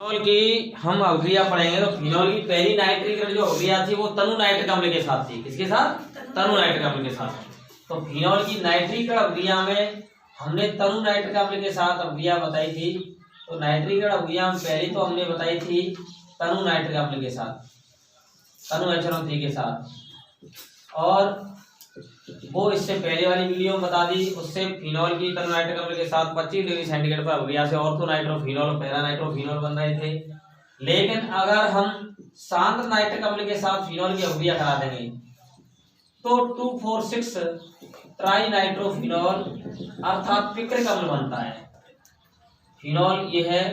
Phenol की हम अभिक्रिया पढ़ेंगे तो फिनोल की पहली नाइट्रिक जो अभिक्रिया थी वो तनु नाइट्रिक अम्ल के साथ थी। किसके साथ? तनु नाइट्रिक अम्ल के साथ। तो फिनोल की नाइट्रिक अभिक्रिया में हमने तनु नाइट्रिक अम्ल के साथ अभिक्रिया बताई थी। तो नाइट्रिक अभिक्रिया में पहली तो हमने बताई थी तनु नाइट्रिक अम्ल के साथ, तनु HNO3 के साथ, और वो इससे पहले वाली वीडियो में बता दी। उससे फिनोल की तनु नाइट्रिक अम्ल के साथ 25 डिग्री सेंटीग्रेड पर अभिक्रिया से ऑर्थोनाइट्रोफिनोल और पैरानाइट्रोफिनोल बन रहे थे। लेकिन अगर हम शांत नाइट्रिक अम्ल के साथ फिनोल की अभिक्रिया करा देंगे तो 2,4,6 ट्राइनाइट्रोफिनोल अर्थात पिक्रिक अम्ल बनता है। फिनोल ये है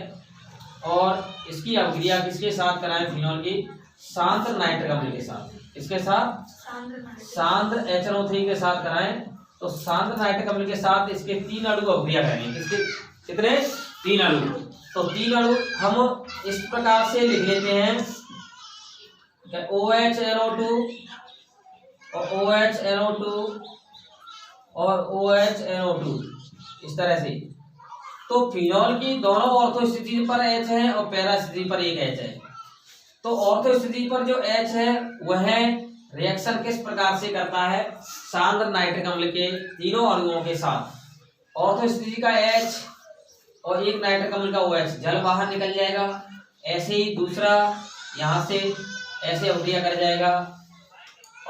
और इसकी अभिक्रिया किसके साथ कराएं? फिनोल की शांत नाइट्रिक अम्ल के साथ। इसके साथ शांत HNO3 के साथ कराएं। तो शांत नाइट्रिक अम्ल के साथ इसके 3 अणु अभिक्रिया करेंगे। किसके कितने? 3 अणु। तो 3 अणु हम इस प्रकार से लिख लेते हैं OHNO2 और OHNO2 और OHNO2 इस तरह से। तो फिनोल की दोनों ऑर्थो स्थिति पर H है और पैरा स्थिति पर एक H है। तो ऑर्थो स्थिति पर जो H है वह रिएक्शन किस प्रकार से करता है? शांत नाइट्रिक अम्ल के तीनों अणुओं के साथ ऑर्थो स्थिति का H और एक नाइट्रिक अम्ल का OH जल बाहर निकल जाएगा। ऐसे ही दूसरा यहाँ से ऐसे अभिक्रिया कर जाएगा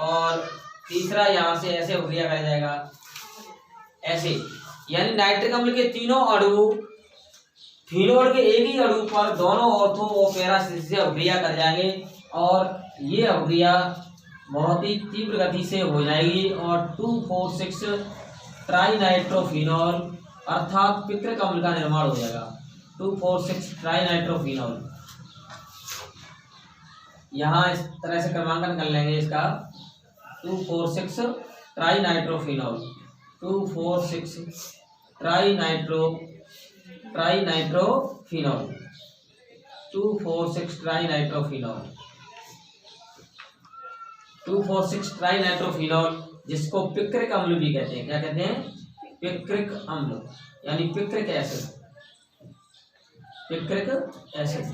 और तीसरा यहाँ से ऐसे अभिक्रिया कर जाएगा, ऐसे। यानी नाइट्रिक अम्ल के तीनों अणु फिनोल के एक ही अणु पर दोनों ऑर्थो और पैरा स्थिति से अभिक्रिया कर जाएंगे और ये अभिक्रिया बहुत ही तीव्र गति से हो जाएगी और 2,4,6 ट्राइनाइट्रोफिनोल अर्थात पिक्रिक अम्ल का निर्माण हो जाएगा। 2,4,6 ट्राइनाइट्रोफिनोल। यहाँ इस तरह से क्रमांकन कर लेंगे इसका। 2,4,6 ट्राइनाइट्रोफिनोल, 2,4,6 ट्राइनाइट्रोफिनोल, 2,4,6 ट्राइनाइट्रोफिनोल, 2,4,6 ट्राइनाइट्रोफिनोल, जिसको पिक्रिक अम्ल भी कहते हैं। क्या कहते हैं? पिक्रिक अम्ल यानी picric acid. Picric acid.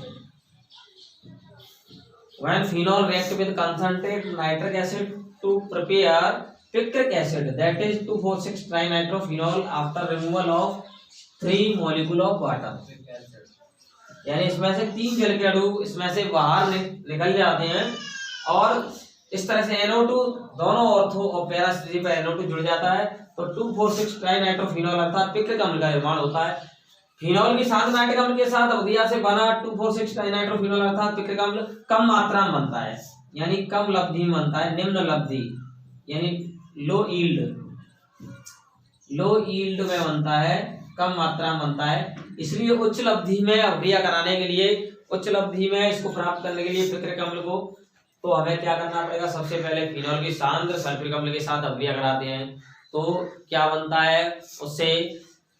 When phenol react with concentrated nitric acid to prepare picric acid, that is 2,4,6 trinitrophenol after removal of 3 molecule of water. यानी इसमें से 3 जल के अणु इसमें से बाहर निकल जाते हैं और इस तरह से NO2 दोनों ऑर्थो और पैरा स्थिति पर NO2 जुड़ जाता है। तो 2,4,6 ट्राइनाइट्रोफिनोल अर्थात पिक्रिक अम्ल का निर्माण होता है। फिनोल की शांत नाइट्रिक अम्ल के साथ अभिक्रिया से बना 2,4,6 ट्राइनाइट्रोफिनोल अर्थात पिक्रिक अम्ल कम मात्रा में बनता है, यानी कम लब्धि में बनता है, निम्न लब्धि यानी लो यील्ड में बनता है, कम मात्रा में बनता है। इसलिए उच्च लब्धि में अभिक्रिया कराने के लिए, उच्च लब्धि में इसको प्राप्त करने के लिए पिक्रिक अम्ल को, तो हमें क्या करना पड़ेगा? सबसे पहले फिनोल की शांत सल्फ्यूरिक अम्ल के साथ अभिक्रिया कराते हैं। तो क्या बनता है उससे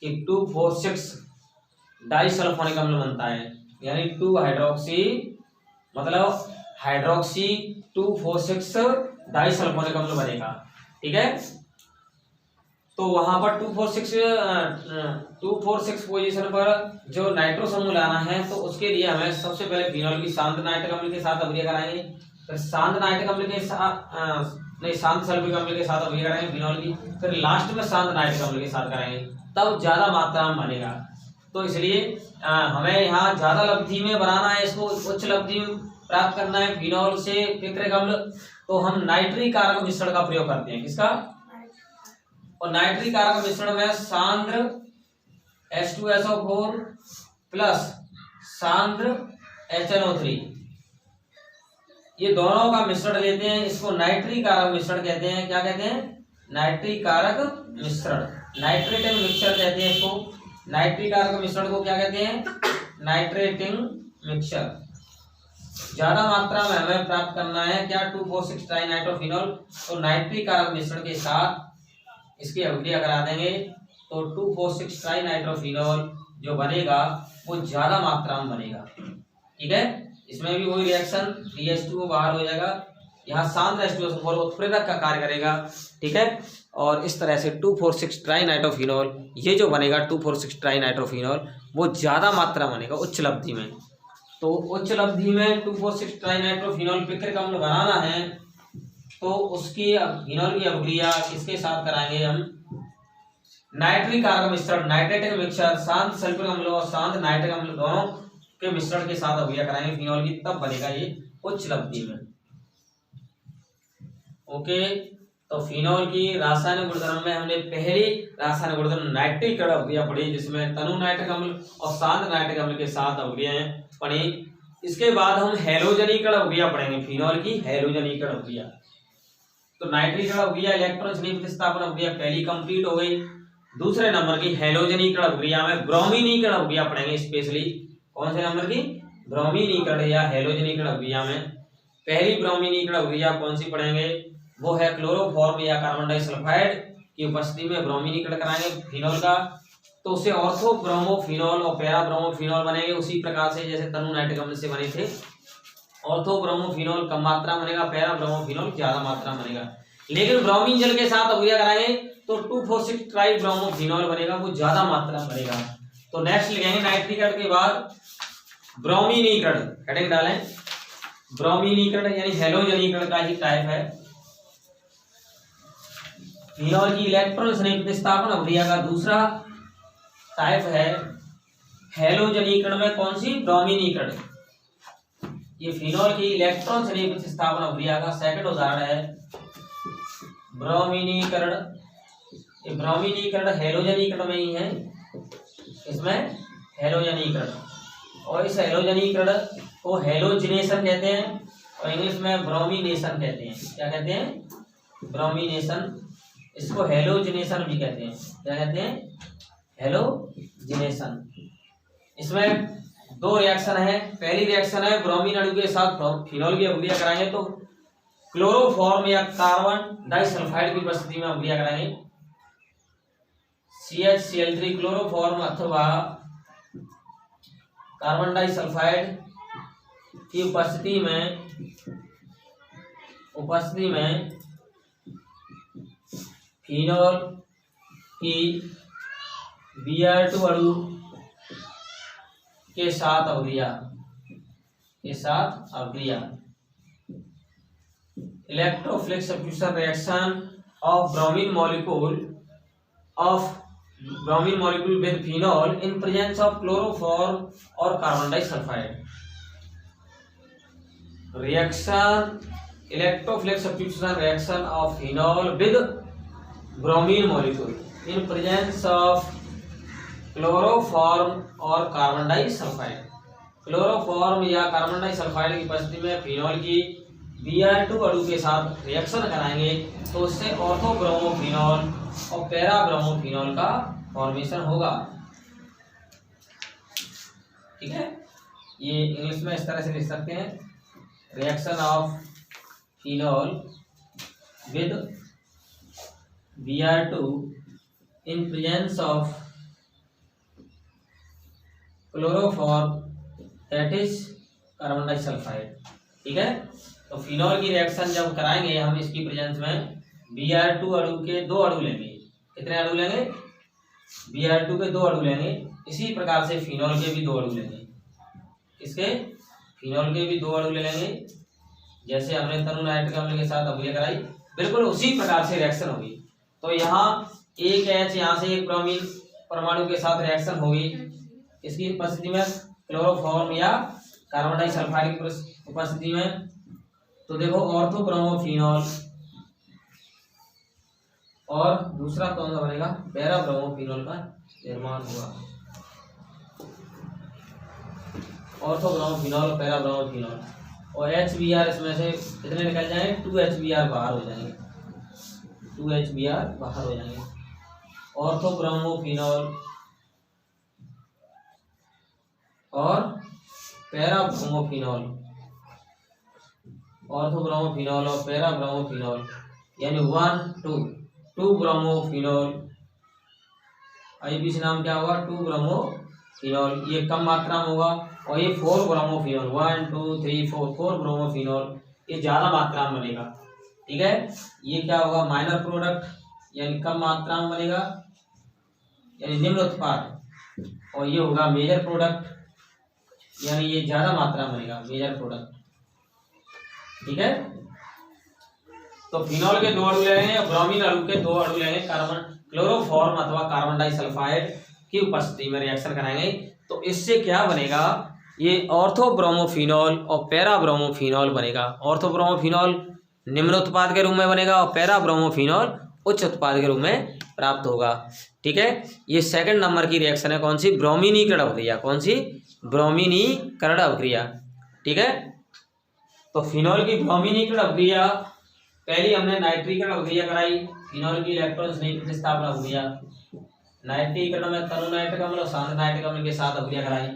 कि 2,4,6 डाइसल्फोनिक अम्ल बनता है, यानी 2 हाइड्रोक्सी मतलब हाइड्रोक्सी 2,4,6 डाइसल्फोनिक अम्ल बनेगा। ठीक है। तो वहां पर 2,4,6 पोजीशन पर जो नाइट्रो समूह लाना है तो उसके लिए हमें सबसे पहले फिनोल की शांत नाइट्रिक अम्ल के साथ अभिक्रिया कराएंगे, फिर शांत नाइट्रिक अम्ल के साथ शांत सल्फ्यूरिक अम्ल के साथ अभिक्रिया कराएंगे फिनोल की, फिर लास्ट में शांत नाइट्रिक अम्ल के साथ कराएंगे, तब ज्यादा मात्रा में बनेगा। तो इसलिए हमें यहाँ ज्यादा लब्धि में बनाना है, इसको उच्च लब्धि में प्राप्त करना है फिनोल से पिक्रिक अम्ल। तो हम नाइट्रिक कारक मिश्रण का प्रयोग करते हैं। किसका? और नाइट्रिक कारक मिश्रण में सांद्र H2SO4 प्लस सांद्र HNO3 ये दोनों का मिश्रण लेते हैं। इसको नाइट्रिक कारक मिश्रण कहते हैं। क्या कहते हैं? नाइट्रिक कारक मिश्रण, नाइट्रेटिंग मिक्सचर कहते हैं इसको। नाइट्रिक कारक मिश्रण को क्या कहते हैं? Nitrating mixture. ज्यादा मात्रा में हमें प्राप्त करना है क्या? 2,4,6 ट्राइनाइट्रोफिनोल। तो नाइट्रिक कारक मिश्रण के साथ इसकी अभिक्रिया करा देंगे तो 2,4,6 ट्राइनाइट्रोफिनोल जो बनेगा वो ज्यादा मात्रा में बनेगा। ठीक है। इसमें भी वही रिएक्शन DH2 बाहर हो जाएगा, यहाँ शांत H2SO4 उत्प्रेरक का कार्य करेगा। ठीक है। और इस तरह से 2,4,6 ट्राइनाइट्रोफिनोल ये जो बनेगा 2,4,6 ट्राइनाइट्रोफिनोल वो ज्यादा मात्रा बनेगा उच्च लब्धि में। तो उच्च लब्धि में 2,4,6 ट्राइनाइट्रोफिनॉल पिक्रिक अम्ल बनाना है तो उसकी फिनॉल की अभिक्रिया किसके साथ कराएंगे हम? नाइट्रिक कार्बन मिश्रण, नाइट्रेटिक मिक्सचर, शांत सल्फ्यूरिक अम्ल और शांत नाइट्रिक अम्ल दोनों के मिश्रण के साथ अभिक्रिया कराएंगे फिनॉल की, तब बनेगा ये उच्च लब्धि में। ओके, तो फिनॉल की रासायनिक गुणधर्म में हमने पहली रासायनिक गुणधर्म नाइट्रिक अभिक्रिया पढ़ी जिसमें तनु नाइट्रिक अम्ल और शांत नाइट्रिक अम्ल के साथ अभिक्रियाएं पढ़ी। इसके बाद हम हैलोजनीकरण अभिक्रिया पढ़ेंगे, फिनॉल की हैलोजनीकरण अभिक्रिया। तो नाइट्रिक अभिक्रिया इलेक्ट्रॉन स्नेह प्रतिस्थापन अभिक्रिया पहली कंप्लीट हो गई। दूसरे नंबर की हैलोजनीकरण अभिक्रिया में ब्रोमीनीकरण अभिक्रिया पढ़ेंगे स्पेशली। कौन से नंबर की? ब्रोमीनीकरण या हैलोजनीकरण अभिक्रिया में पहली ब्रोमीनीकरण अभिक्रिया कौन सी पढ़ेंगे? वो है क्लोरोफॉर्म या कार्बन डाइसल्फाइड की उपस्थिति में ब्रोमीनीकरण कराएंगे फिनॉल का, तो उससे ऑर्थो ब्रोमोफिनॉल और पैरा ब्रोमोफिनॉल बनेंगे उसी प्रकार से जैसे तनु नाइट्रिक अम्ल से बने थे। ऑर्थो ब्रोमोफिनॉल कम मात्रा में बनेगा, पैरा ब्रोमोफिनॉल ज्यादा मात्रा में बनेगा। लेकिन ब्रोमीन जल के साथ अभिक्रिया कराएंगे तो 2,4,6 ट्राई ब्रोमोफिनॉल बनेगा, वो ज्यादा मात्रा में बनेगा। तो नेक्स्ट लिखेंगे नाइट्रीकरण के बाद ब्रोमीनीकरण, हेडिंग डालें ब्रोमीनीकरण यानी हैलोजनीकरण का ही टाइप है। फिनॉल की इलेक्ट्रॉन स्नेह प्रतिस्थापन अभिक्रिया का दूसरा टाइप है हैलोजनीकरण में कौन सी? ब्रोमीनीकरण। ये फिनॉल की इलेक्ट्रॉन स्नेह प्रतिस्थापन अभिक्रिया का सेकंड उदाहरण है ब्रोमीनीकरण। ये ब्रोमीनीकरण हैलोजनीकरण में ही है, इसमें हैलोजनीकरण, और इस हैलोजनीकरण को हैलोजिनेशन कहते हैं और इंग्लिश में ब्रोमीनेशन कहते हैं। क्या कहते हैं? ब्रोमीनेशन। इसको हैलोजिनेशन भी कहते हैं। क्या कहते हैं? हैलोजिनेशन। इसमें दो रिएक्शन है। पहली रिएक्शन है ब्रोमीन अणु के साथ फिनॉल की अभिक्रिया कराएंगे तो क्लोरोफॉर्म या कार्बन डाइसल्फाइड की उपस्थिति में अभिक्रिया कराएंगे। CH-Cl3 क्लोरोफॉर्म अथवा कार्बन डाइसल्फाइड की उपस्थिति में फिनॉल की Br2 अणु के साथ अभिक्रिया electrophilic substitution reaction of bromine molecule with phenol in presence of chloroform और carbon disulphide. Reaction electrophilic substitution reaction of phenol with bromine molecule in presence of chloroform और कार्बन डाइसल्फाइड। क्लोरोफॉर्म या carbon disulphide की उपस्थिति में phenol की Br2 अणु के साथ रिएक्शन कराएंगे तो उससे ऑर्थो ब्रोमोफिनॉल और पैरा ब्रोमोफिनॉल का फॉर्मेशन होगा। ठीक है, ये इंग्लिश में इस तरह से लिख सकते हैं, reaction of phenol with Br2 in presence of chloroform that is carbon disulphide. ठीक है, तो फिनॉल की रिएक्शन जब कराएंगे हम इसकी प्रेजेंस में Br2 अणु के दो अणु लेंगे। कितने अणु लेंगे? Br2 के दो अणु लेंगे। इसी प्रकार से फिनॉल के भी दो अणु लेंगे। इसके फिनॉल के भी दो अणु ले लेंगे, जैसे हमने तनु नाइट्रिक अम्ल के साथ अभिक्रिया कराई, बिल्कुल उसी प्रकार से रिएक्शन होगी। तो यहाँ एक H यहाँ से एक ब्रोमीन परमाणु के साथ रिएक्शन होगी। इसकी उपस्थिति में क्लोरोफॉर्म या कार्बन डाइसल्फाइड की उपस्थिति में, तो देखो ऑर्थो ब्रोमोफिनॉल और दूसरा कौन सा बनेगा? पैरा ब्रोमोफिनॉल का निर्माण होगा। ऑर्थो ब्रोमोफिनॉल, पैरा ब्रोमोफिनॉल और HBr इसमें से कितने निकल जाएंगे? 2 HBr बाहर हो जाएंगे। 2 HBr बाहर हो जाएंगे। ऑर्थो ब्रोमोफिनॉल और पैरा ब्रोमोफिनॉल, ऑर्थो ब्रोमोफिनॉल और पैरा ब्रोमोफिनॉल यानी 2 ब्रोमोफिनॉल। IUPAC नाम क्या होगा? 2 ब्रोमोफिनॉल। ये कम मात्रा में होगा। और ये 4 ब्रोमोफिनॉल, 1 2 3 4 ब्रोमोफिनॉल, ये ज्यादा मात्रा में बनेगा। ठीक है, ये क्या होगा? माइनर प्रोडक्ट यानी कम मात्रा में बनेगा, यानी निम्न उत्पाद। और ये होगा मेजर प्रोडक्ट यानी ये ज्यादा मात्रा में बनेगा मेजर प्रोडक्ट। ठीक है, तो फिनॉल के 2 अणु लेंगे, ब्रोमीन अणु के 2 अणु लेंगे, कार्बन क्लोरोफॉर्म अथवा कार्बन डाइसल्फाइड की उपस्थिति में रिएक्शन कराएंगे। तो इससे क्या बनेगा, ये ऑर्थोब्रोमोफिनॉल और पैराब्रोमोफिनॉल बनेगा। ऑर्थोब्रोमोफिनॉल निम्न उत्पाद के रूप में बनेगा और पैराब्रोमोफिनॉल उच्च उत्पाद के रूप में प्राप्त होगा। ठीक है, ये सेकंड नंबर की रिएक्शन है, कौन सी, ब्रोमीनीकरण अभिक्रिया। कौन सी, ब्रोमीनीकरण अभिक्रिया। ठीक है, तो फिनॉल की ब्रोमीनीकरण अभिक्रिया, पहली हमने नाइट्रीकरण अभिक्रिया कराई, फिनॉल की इलेक्ट्रॉन स्नेह प्रतिस्थापन अभिक्रिया। नाइट्रीकरण में तनु नाइट्रिक अम्ल और सांद्र नाइट्रिक अम्ल के साथ अभिक्रिया कराई।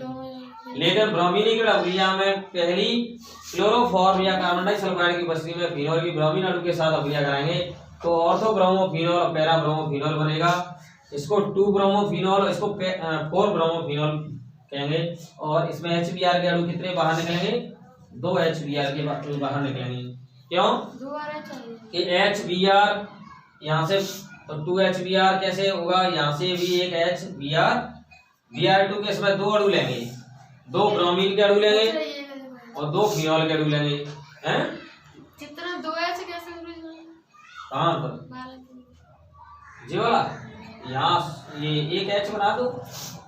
लेकिन ब्रोमीनीकरण अभिक्रिया में पहली क्लोरोफॉर्म या कार्बन डाइसल्फाइड की उपस्थिति में फिनॉल की ब्रोमीन अणु के साथ अभिक्रिया कराएंगे तो ऑर्थोब्रोमोफिनॉल और पैराब्रोमोफिनॉल बनेगा। इसको 2 ब्रोमोफिनॉल, इसको 4 ब्रोमोफिनॉल कहेंगे। और इसमें HBr के अणु कितने बाहर निकलेंगे, 2 HBr के बाहर निकलेंगे। क्यों कि HBr यहाँ से, तो 2 HBr कैसे होगा, यहाँ से भी एक HBr, Br2 के इसमें 2 अणु लेंगे, 2 ब्रोमीन के अणु लेंगे और 2 फिनॉल के अणु लेंगे। हैं कितना 2H कैसे, कहाँ पर जी वाला, यहाँ ये एक H बना दो,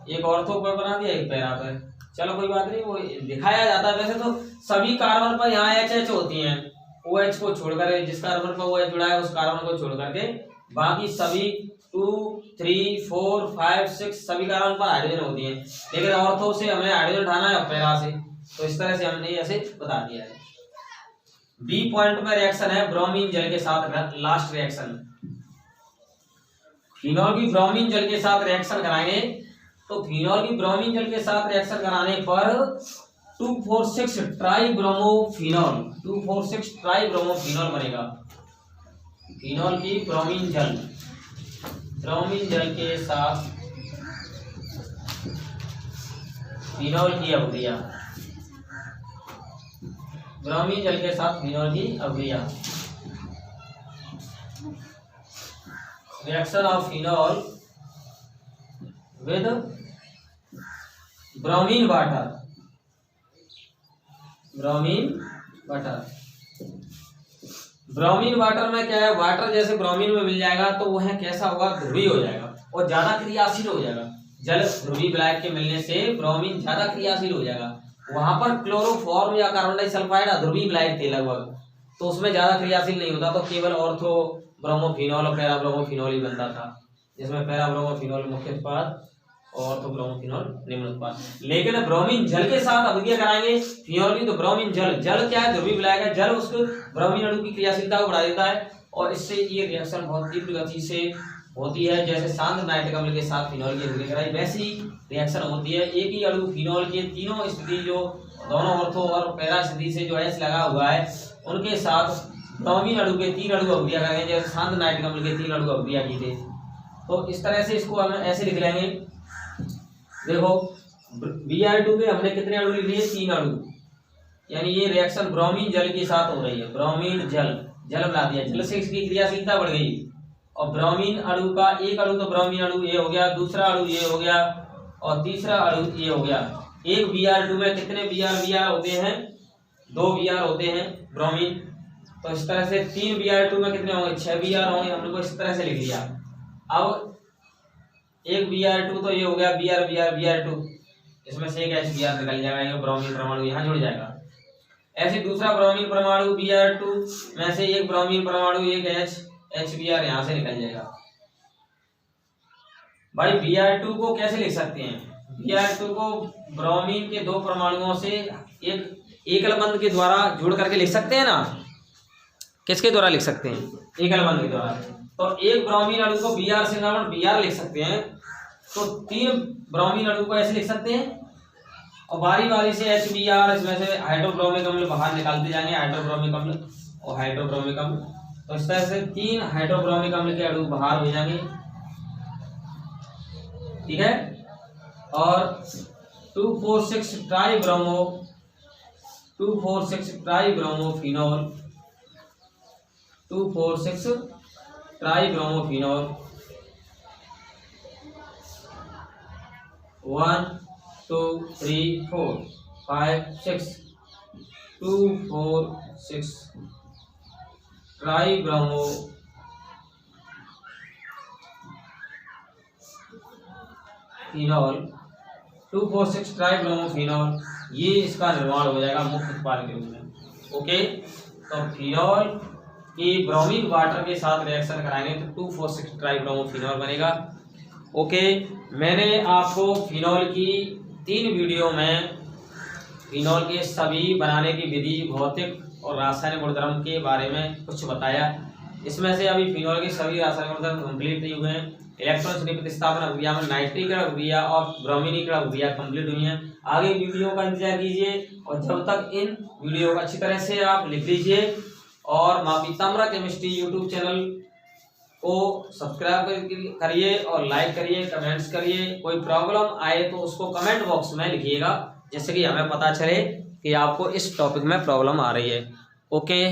एक ऑर्थो पर बना दिया, एक पैरा पर। चलो कोई बात नहीं, वो दिखाया जाता है। वैसे तो सभी कार्बन पर यहाँ HH होती हैं, OH को छोड़कर, जिस कार्बन पर OH जुड़ा है उस कार्बन को छोड़ करके बाकी सभी 2, 3, 4, 5, 6 सभी कार्बन पर हाइड्रोजन होती है। लेकिन ऑर्थो से हमें हाइड्रोजन उठाना है पैरा से, तो इस तरह से हमने ऐसे बता दिया है। बी पॉइंट में रिएक्शन है ब्रोमीन जल के साथ, लास्ट रिएक्शन। फिनॉल की ब्रोमीन जल के साथ रिएक्शन कराएंगे तो फिनॉल की ब्रोमीन जल के साथ रिएक्शन कराने पर 2,4,6 ट्राइब्रोमोफिनॉल, 2,4,6 ट्राइब्रोमोफिनॉल बनेगा। फिनॉल की ब्रोमीन जल के साथ फिनॉल की अभिक्रिया, ब्रोमीन जल के साथ फिनॉल की अभिक्रिया, reaction of phenol with bromine water, bromine water में क्या है, वाटर जैसे ब्रोमीन में मिल जाएगा तो वह कैसा होगा, ध्रुवीय हो जाएगा और ज्यादा क्रियाशील हो जाएगा। जल ध्रुवीय विलायक के मिलने से ब्रोमीन ज्यादा क्रियाशील हो जाएगा। वहां पर क्लोरोफॉर्म या कार्बन डाइसल्फाइड अध्रुवीय विलायक थे लगभग, तो उसमें ज्यादा क्रियाशील नहीं होता, तो केवल ऑर्थो ब्रोमोफिनॉल और पैराब्रोमोफिनॉल ही बनता था, जिसमें पैराब्रोमोफिनॉल मुख्य उत्पाद और ऑर्थोब्रोमोफिनॉल निम्न उत्पाद। लेकिन ब्रोमीन जल के साथ अभिक्रिया कराएंगे फिनॉल की, तो ब्रोमीन जल क्या है, ध्रुवीय विलायक है, जल उसको ब्रोमीन अणु की क्रियाशीलता को बढ़ा देता है और इससे ये रिएक्शन बहुत तीव्र गति से होती है। जैसे सांद्र नाइट्रिक अम्ल के साथ फिनॉल की अभिक्रिया कराई वैसी रिएक्शन होती है। एक ही अणु फिनॉल के तीनों स्थिति, जो दोनों ऑर्थो और पैरा स्थिति से जो H लगा हुआ है, उनके साथ ब्रोमीन अणु के 3 अणु अभिक्रिया करेंगे, जैसे सांद्र नाइट्रिक अम्ल के 3 अणु अभिक्रिया की थे। तो इस तरह से इसको हम ऐसे लिख लेंगे, देखो Br2 के हमने कितने अणु लिख लिए, 3 अणु, यानी ये रिएक्शन ब्रोमीन जल के साथ हो रही है। ब्रोमीन जल मिला दिया, जल से इसकी क्रियाशीलता बढ़ गई और ब्रोमीन अणु का एक अणु, तो ब्रोमीन अणु ये हो गया, दूसरा अणु ये हो गया और तीसरा अणु ये हो गया। एक Br2 में कितने Br होते हैं, 2 Br होते हैं ब्रोमीन, तो इस तरह से 3 Br2 में कितने होंगे, 6 Br होंगे। हमने को इस तरह से लिख लिया। अब एक Br2 तो ये हो गया Br2, इसमें से एक HBr निकल जाएगा, ये ब्रोमीन परमाणु यहाँ जुड़ जाएगा। ऐसे दूसरा ब्रोमीन परमाणु Br2 में से एक ब्रोमीन परमाणु, एक HBr यहाँ से निकल जाएगा। भाई Br2 को कैसे लिख सकते हैं, Br2 को ब्रोमीन के 2 परमाणुओं से एक एकल बंध के द्वारा जोड़ करके लिख सकते हैं ना। किसके द्वारा लिख सकते हैं, एकल बंध के द्वारा। तो एक ब्रोमीन अणु को Br से Br लिख सकते हैं, तो 3 ब्रोमीन अणु को ऐसे लिख सकते हैं और बारी बारी से HBr, इसमें से हाइड्रोब्रोमिक अम्ल बाहर निकालते जाएंगे, हाइड्रोब्रोमिक अम्ल और हाइड्रोब्रोमिक अम्ल। तो इस तरह से 3 हाइड्रोब्रोमिक अम्ल के अणु बाहर हो जाएंगे, ठीक है। और 2,4,6 tribromophenol, 2,4,6 tribromophenol 1, 2, 3, 4 5 6 2 4 6 try bromo phenol 2,4,6 try bromo phenol, ये इसका निर्माण हो जाएगा मुख्य उत्पाद के रूप में। ओके, तो फिनॉल की ब्रोमिक वाटर के साथ रिएक्शन कराएंगे तो 2,4,6 ट्राई ब्रोमो फिनॉल बनेगा। ओके, मैंने आपको फिनॉल की 3 वीडियो में फिनॉल के सभी बनाने की विधि, भौतिक और रासायनिक गुणधर्म के बारे में कुछ बताया। इसमें से अभी फिनॉल के सभी रासायनिक गुणधर्म कंप्लीट नहीं हुए हैं। इलेक्ट्रॉन श्रेणी प्रतिस्थापन अभिक्रिया में नाइट्रीकरण अभिक्रिया और ब्रोमीनीकरण अभिक्रिया कंप्लीट हुई है। आगे वीडियो का इंतजार कीजिए और जब तक इन वीडियो को अच्छी तरह से आप लिख लीजिए और माँ पीताम्बरा केमिस्ट्री यूट्यूब चैनल को सब्सक्राइब करिए और लाइक करिए, कमेंट्स करिए। कोई प्रॉब्लम आए तो उसको कमेंट बॉक्स में लिखिएगा, जैसे कि हमें पता चले कि आपको इस टॉपिक में प्रॉब्लम आ रही है। ओके।